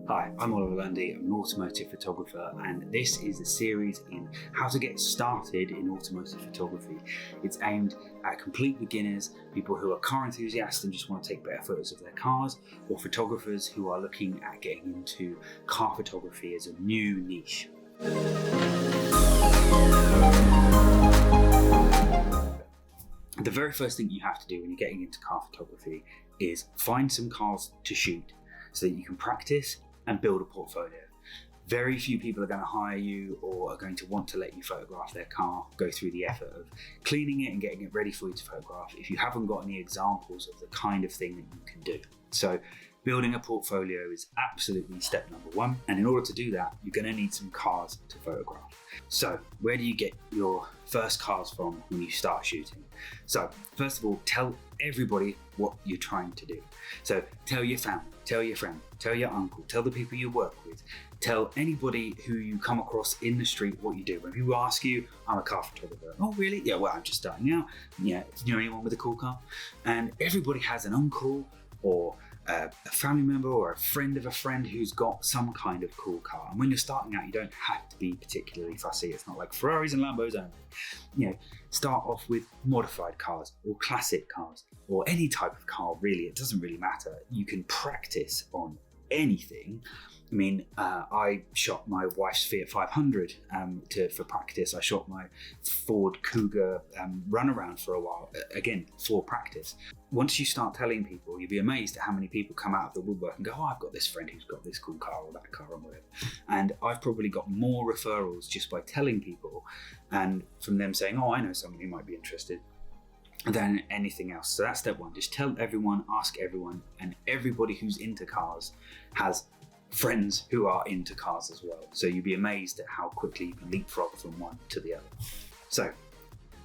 Hi, I'm Oliver Lundy. I'm an automotive photographer, and this is a series in how to get started in automotive photography. It's aimed at complete beginners, people who are car enthusiasts and just want to take better photos of their cars, or photographers who are looking at getting into car photography as a new niche. The very first thing you have to do when you're getting into car photography is find some cars to shoot so that you can practice and build a portfolio. Very few people are going to hire you or are going to want to let you photograph their car, go through the effort of cleaning it and getting it ready for you to photograph if you haven't got any examples of the kind of thing that you can do. So building a portfolio is absolutely step number one. And in order to do that, you're going to need some cars to photograph. So where do you get your first cars from when you start shooting? So first of all, tell everybody what you're trying to do. So tell your family, tell your friend, tell your uncle, tell the people you work with, tell anybody who you come across in the street what you do. When people ask you, I'm a car photographer. Oh, really? Yeah, well, I'm just starting out. Yeah, do you know anyone with a cool car? And everybody has an uncle or a family member or a friend of a friend who's got some kind of cool car. And when you're starting out, you don't have to be particularly fussy. It's not like Ferraris and Lambos only. You know, start off with modified cars or classic cars or any type of car, really. It doesn't really matter. You can practice on anything. I mean, I shot my wife's Fiat 500 for practice. I shot my Ford Cougar runaround for a while, again, for practice. Once you start telling people, you'll be amazed at how many people come out of the woodwork and go, oh, I've got this friend who's got this cool car or that car or whatever. And I've probably got more referrals just by telling people and from them saying, oh, I know someone who might be interested, than anything else. So that's step one. Just tell everyone, ask everyone, and everybody who's into cars has friends who are into cars as well. So you'd be amazed at how quickly you can leapfrog from one to the other. So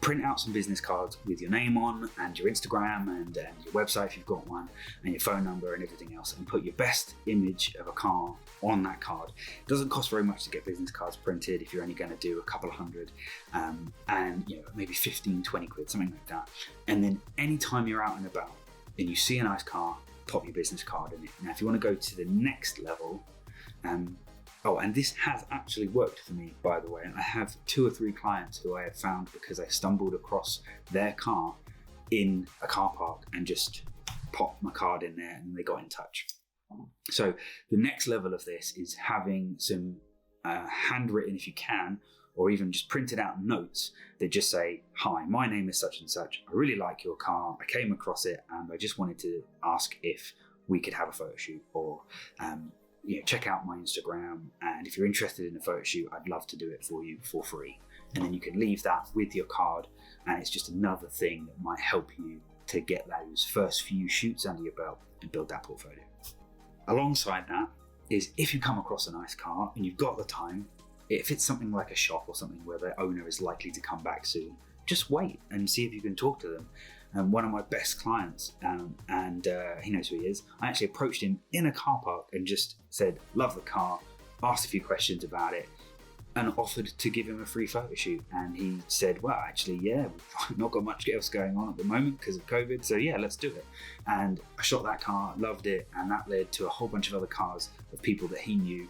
print out some business cards with your name on and your Instagram and your website if you've got one and your phone number and everything else, and put your best image of a car on that card. It doesn't cost very much to get business cards printed if you're only going to do a couple of hundred, and maybe 15, 20 quid, something like that. And then anytime you're out and about and you see a nice car, pop your business card in it. Now, if you want to go to the next level, and this has actually worked for me, by the way. I have 2 or 3 clients who I have found because I stumbled across their car in a car park and just popped my card in there and they got in touch. So the next level of this is having some handwritten, if you can, or even just printed out notes that just say, hi, my name is such and such. I really like your car. I came across it and I just wanted to ask if we could have a photo shoot, or check out my Instagram, and if you're interested in a photo shoot, I'd love to do it for you for free. And then you can leave that with your card, and it's just another thing that might help you to get those first few shoots under your belt and build that portfolio. Alongside that is, if you come across a nice car and you've got the time, if it's something like a shop or something where the owner is likely to come back soon, just wait and see if you can talk to them. One of my best clients, and he knows who he is, I actually approached him in a car park and just said, love the car, asked a few questions about it, and offered to give him a free photo shoot. And he said, well, actually, yeah, we've not got much else going on at the moment because of COVID, so yeah, let's do it. And I shot that car, loved it, and that led to a whole bunch of other cars of people that he knew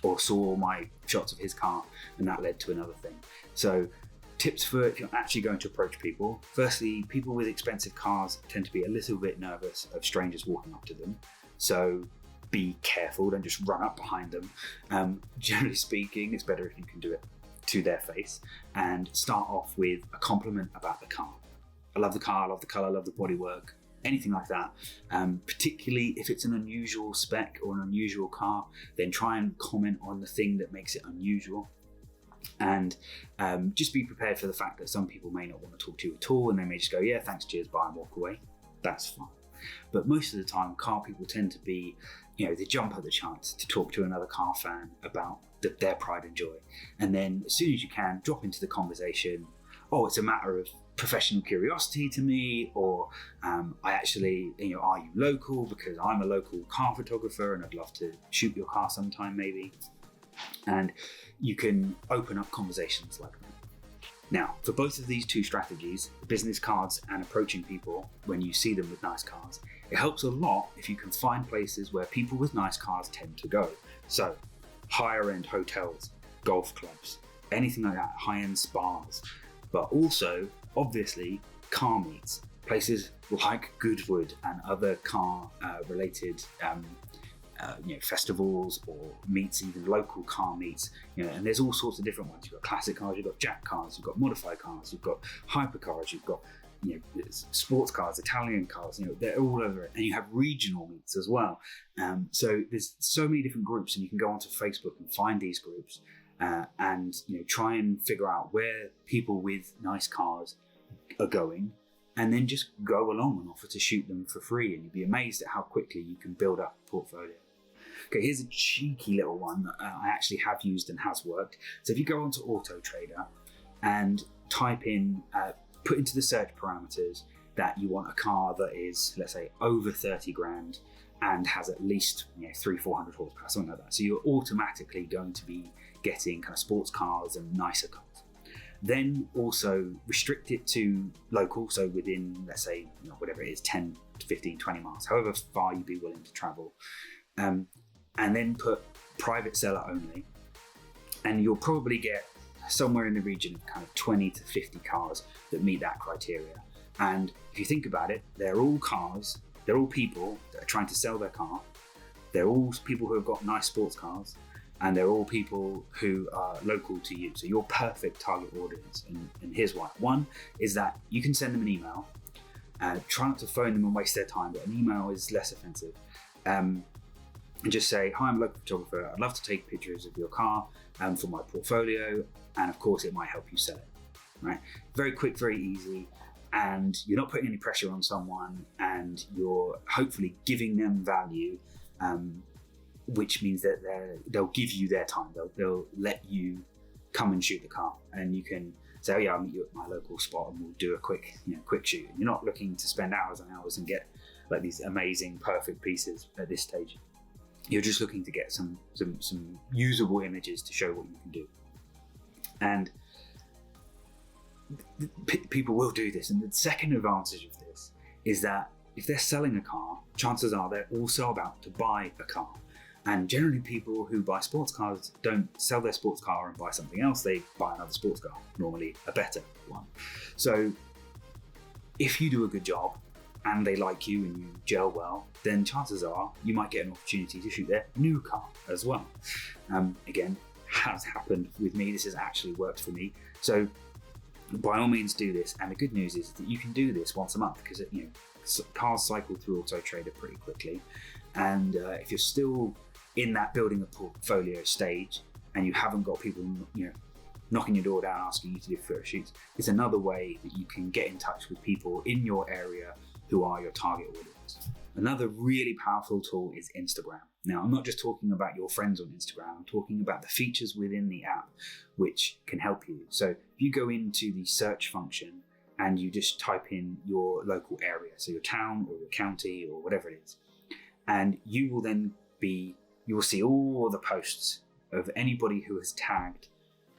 or saw my shots of his car, and that led to another thing. So tips for if you're actually going to approach people. Firstly, people with expensive cars tend to be a little bit nervous of strangers walking up to them. So be careful, don't just run up behind them. Generally speaking, it's better if you can do it to their face, and start off with a compliment about the car. I love the car, I love the color, I love the bodywork, anything like that. Particularly if it's an unusual spec or an unusual car, then try and comment on the thing that makes it unusual. And just be prepared for the fact that some people may not want to talk to you at all, and they may just go, yeah, thanks, cheers, bye, and walk away. That's fine. But most of the time, car people tend to be, they jump at the chance to talk to another car fan about their pride and joy. And then as soon as you can, drop into the conversation, oh, it's a matter of professional curiosity to me, or I actually, are you local? Because I'm a local car photographer and I'd love to shoot your car sometime maybe. And you can open up conversations like that. Now, for both of these 2 strategies, the business cards and approaching people when you see them with nice cars, It helps a lot if you can find places where people with nice cars tend to go. So higher end hotels, golf clubs, anything like that, high-end spas, but also obviously car meets, places like Goodwood and other car related festivals or meets, even local car meets, and there's all sorts of different ones. You've got classic cars, you've got jack cars, you've got modified cars, you've got hypercars, you've got sports cars, Italian cars, they're all over it. And you have regional meets as well. So there's so many different groups, and you can go onto Facebook and find these groups and try and figure out where people with nice cars are going, and then just go along and offer to shoot them for free. And you'd be amazed at how quickly you can build up a portfolio. Okay, here's a cheeky little one that I actually have used and has worked. So if you go onto AutoTrader and type in, put into the search parameters that you want a car that is, let's say, over 30 grand and has at least 300-400 horsepower, something like that. So you're automatically going to be getting kind of sports cars and nicer cars. Then also restrict it to local, so within, let's say, whatever it is, 10 to 15, 20 miles, however far you'd be willing to travel. And then put private seller only. And you'll probably get somewhere in the region of kind of 20 to 50 cars that meet that criteria. And if you think about it, they're all cars, they're all people that are trying to sell their car. They're all people who have got nice sports cars, and they're all people who are local to you. So you're perfect target audience. And here's why. One is that you can send them an email. Try not to phone them and waste their time, but an email is less offensive. And just say, hi, I'm a local photographer. I'd love to take pictures of your car for my portfolio. And of course, it might help you sell it, right? Very quick, very easy. And you're not putting any pressure on someone, and you're hopefully giving them value, which means that they'll give you their time. They'll let you come and shoot the car, and you can say, oh yeah, I'll meet you at my local spot and we'll do a quick shoot. And you're not looking to spend hours and hours and get like these amazing, perfect pieces at this stage. You're just looking to get some usable images to show what you can do. And people will do this. And the second advantage of this is that if they're selling a car, chances are they're also about to buy a car. And generally people who buy sports cars don't sell their sports car and buy something else. They buy another sports car, normally a better one. So if you do a good job and they like you and you gel well, then chances are you might get an opportunity to shoot their new car as well. Again, has happened with me. This has actually worked for me. So by all means do this. And the good news is that you can do this once a month, because cars cycle through AutoTrader pretty quickly. And if you're still in that building a portfolio stage and you haven't got people knocking your door down asking you to do photo shoots, it's another way that you can get in touch with people in your area who are your target audience. Another really powerful tool is Instagram. Now, I'm not just talking about your friends on Instagram, I'm talking about the features within the app which can help you. So if you go into the search function and you just type in your local area, so your town or your county or whatever it is, and you will see all the posts of anybody who has tagged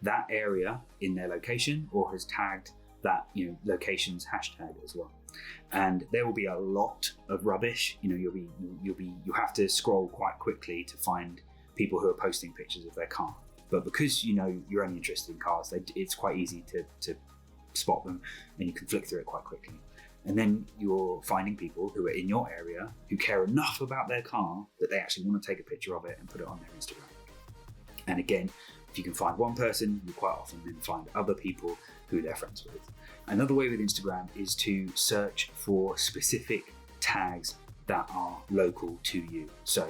that area in their location or has tagged that location's hashtag as well. And there will be a lot of rubbish. You'll have to scroll quite quickly to find people who are posting pictures of their car. But because you're only interested in cars, it's quite easy to spot them, and you can flick through it quite quickly. And then you're finding people who are in your area who care enough about their car that they actually want to take a picture of it and put it on their Instagram. And again, if you can find one person, you quite often then find other people who they're friends with. Another way with Instagram is to search for specific tags that are local to you. So,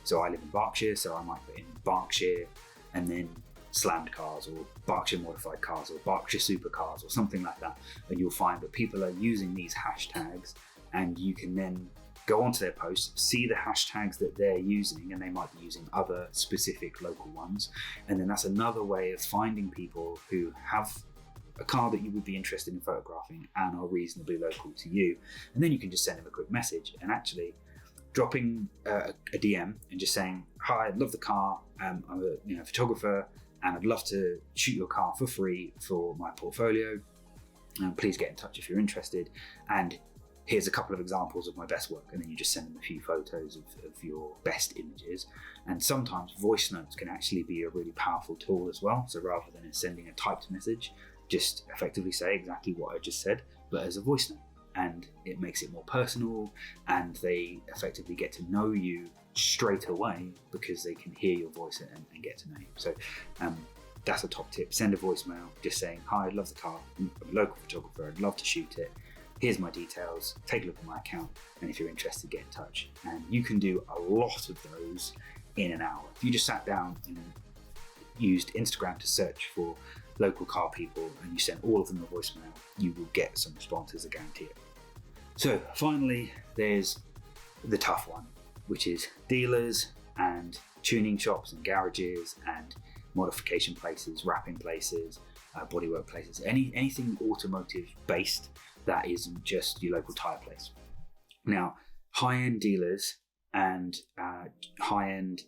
so I live in Berkshire, so I might put in Berkshire and then slammed cars or Berkshire modified cars or Berkshire supercars or something like that. And you'll find that people are using these hashtags, and you can then go onto their posts, see the hashtags that they're using, and they might be using other specific local ones. And then that's another way of finding people who have a car that you would be interested in photographing and are reasonably local to you. And then you can just send them a quick message, and actually dropping a DM and just saying, hi, I love the car, I'm a photographer and I'd love to shoot your car for free for my portfolio. Please get in touch if you're interested. And here's a couple of examples of my best work, and then you just send them a few photos of your best images. And sometimes voice notes can actually be a really powerful tool as well. So rather than sending a typed message, just effectively say exactly what I just said, but as a voice note. And it makes it more personal, and they effectively get to know you straight away because they can hear your voice and get to know you. So that's a top tip. Send a voicemail just saying, hi, I love the car, I'm a local photographer, I'd love to shoot it. Here's my details, take a look at my account, and if you're interested, get in touch. And you can do a lot of those in an hour. If you just sat down and used Instagram to search for local car people and you send all of them a voicemail, you will get some responses, I guarantee it. So finally, there's the tough one, which is dealers and tuning shops and garages and modification places, wrapping places, bodywork places, anything automotive based that isn't just your local tire place. Now, high-end dealers and high-end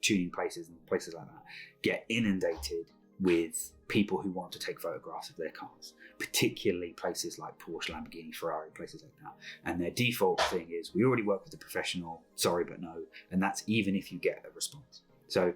tuning places and places like that get inundated with people who want to take photographs of their cars, particularly places like Porsche, Lamborghini, Ferrari, places like that. And their default thing is, we already work with a professional, sorry but no, and that's even if you get a response. So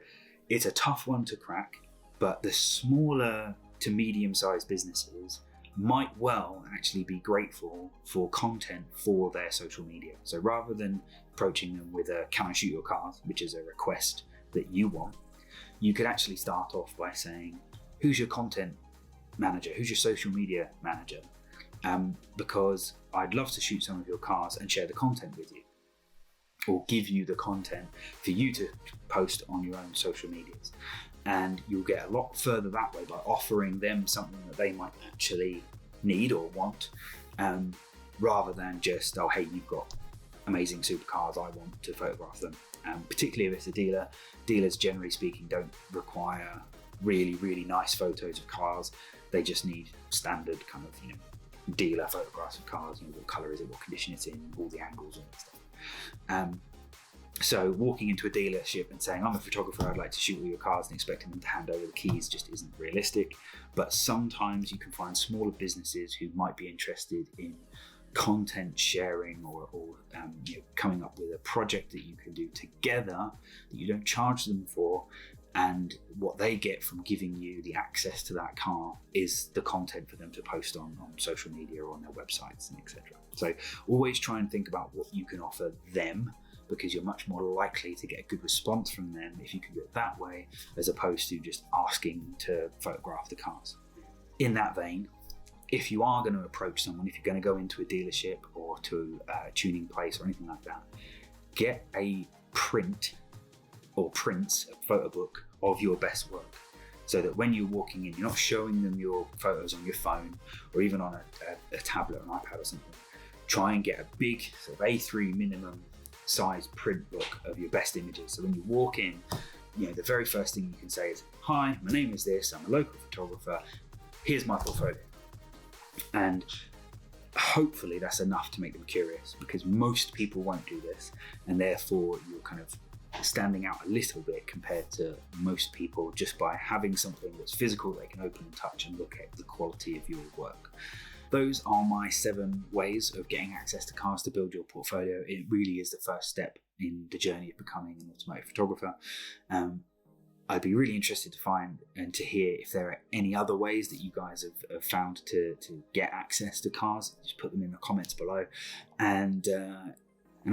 it's a tough one to crack, but the smaller to medium-sized businesses might well actually be grateful for content for their social media. So rather than approaching them with a can I shoot your cars, which is a request that you want, you could actually start off by saying, who's your content manager? Who's your social media manager? Because I'd love to shoot some of your cars and share the content with you, or give you the content for you to post on your own social medias. And you'll get a lot further that way by offering them something that they might actually need or want, rather than just, oh, hey, you've got amazing supercars, I want to photograph them. Particularly if it's a dealer. Dealers, generally speaking, don't require really, really nice photos of cars. They just need standard kind of, dealer photographs of cars. What color is it, what condition it's in, all the angles and that stuff. So walking into a dealership and saying, I'm a photographer, I'd like to shoot all your cars, and expecting them to hand over the keys just isn't realistic. But sometimes you can find smaller businesses who might be interested in content sharing or coming up with a project that you can do together that you don't charge them for, and what they get from giving you the access to that car is the content for them to post on social media or on their websites and etc. So always try and think about what you can offer them, because you're much more likely to get a good response from them if you can do it that way, as opposed to just asking to photograph the cars. In that vein, if you are going to approach someone, if you're going to go into a dealership or to a tuning place or anything like that, get a print or prints, a photo book of your best work, so that when you're walking in, you're not showing them your photos on your phone or even on a tablet or an iPad or something. Try and get a big sort of A3 minimum size print book of your best images. So when you walk in, the very first thing you can say is, hi, my name is this, I'm a local photographer, here's my portfolio. And hopefully that's enough to make them curious, because most people won't do this, and therefore you're kind of standing out a little bit compared to most people just by having something that's physical they can open and touch and look at the quality of your work. Those are my 7 ways of getting access to cars to build your portfolio. It really is the first step in the journey of becoming an automotive photographer. I'd be really interested to find and to hear if there are any other ways that you guys have found to get access to cars. Just put them in the comments below. And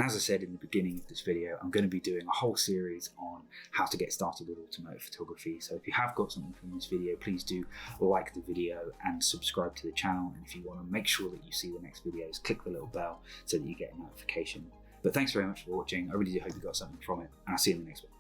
as I said in the beginning of this video, I'm going to be doing a whole series on how to get started with automotive photography. So if you have got something from this video, please do like the video and subscribe to the channel. And if you want to make sure that you see the next videos, click the little bell so that you get a notification. But thanks very much for watching. I really do hope you got something from it, and I'll see you in the next one.